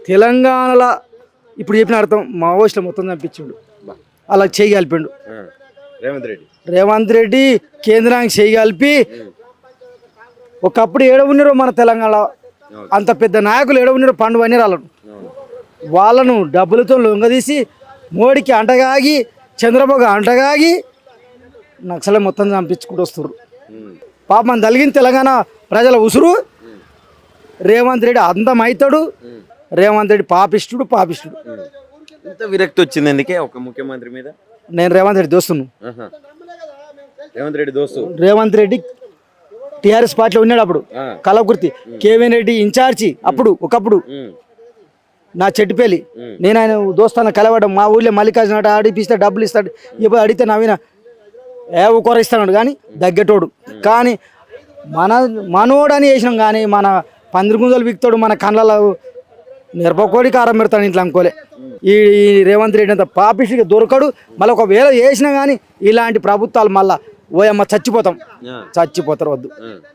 తెలంగాణలో ఇప్పుడు చెప్పిన అర్థం మావోయిస్టులు మొత్తం చంపించిండు, అలా చేయి కలిపిండు రేవంత్ రెడ్డి కేంద్రానికి చేయి కలిపి. ఒకప్పుడు ఏడ ఉన్నారో మన తెలంగాణలో అంత పెద్ద నాయకులు ఏడ ఉన్నారో పండు అని వాళ్ళను డబ్బులతో లొంగదీసి మోడీకి అంటగాగి చంద్రబాబు అంటగాగి నక్సలే మొత్తం చంపించుకుంటూ వస్తున్నారు. పాపం తలిగిన తెలంగాణ ప్రజల ఉసురు. రేవంత్ రెడ్డి అందమవుతాడు, రేవంత్ రెడ్డి పాపిష్టుడు. ఇంత విరక్తి వచ్చింది ఎందుకే ఒక ముఖ్యమంత్రి మీద? నేను రేవంత్ రెడ్డి దోస్తును. రేవంత్ రెడ్డి దోస్తు. రేవంత్ రెడ్డి టీఆర్ఎస్ పార్టీలో ఉన్నాడు అప్పుడు, కలవకుర్తి కేవీఎన్ రెడ్డి ఇన్ఛార్జి అప్పుడు. ఒకప్పుడు నా చెట్టుపల్లి నేను ఆయన దోస్తాను కలవడం. మా ఊళ్ళో మల్లికార్జున అడిపిస్తే డబ్బులు ఇస్తాడు, ఇప్పుడు అడిగితే నవీన ఒకరు ఇస్తాడు కానీ దగ్గటోడు. కానీ మనోడని వేసినాం కానీ మన పందిరి గుంజలు విక్తాడు, మన కళ్ళలో నిర్భకోడి కారం పెడతాడు ఇంట్లో అనుకోలే. ఈ రేవంత్ రెడ్డి అంత పాపిష్టిగా దొరకడు. మళ్ళీ ఒకవేళ వేసినా కానీ ఇలాంటి ప్రభుత్వాలు మళ్ళీ ఓయమ్మ చచ్చిపోతారు వద్దు.